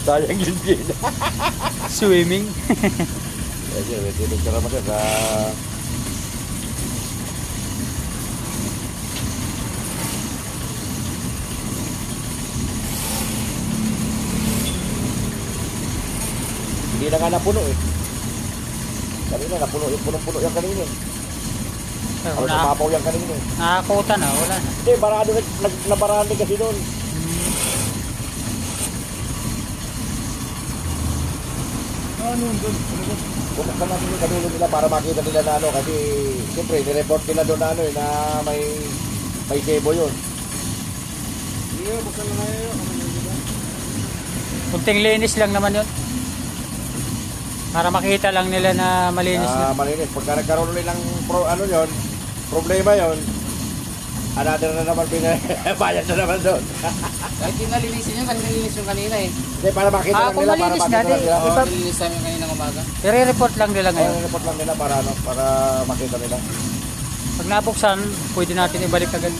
Sayang yun din. Swimming. Kasi, may ka naman sa... Hindi na nga napuno eh. Kanina napuno, yung punong-puno yung kanina eh. Ako sumapaw yung kanina eh. Nakakuta na, wala na. Hindi, barado, nabarado kasi doon. Ano doon? Buksan natin yung kadulo nila para makita nila na ano kasi siyempre nireport nila doon na ano eh, na may sebo yun. Sige, buksan na nga yun. Kunting linis lang naman yun. Para makita lang nila na malinis na. Malinis. Pagka nagkaroon ulit ng ano yun, problema yun, another na naman bayad na naman doon. Kahit yung nalinisin nyo, nalilinis yung kanina eh. Hindi, para makita lang kung nila, para malinis makita na, lang nila. Oo, nalilinis namin kanina ng umaga. I-report lang nila ngayon. Report lang nila para ano, para makita nila. Pag nabuksan, pwede natin ibalik agad.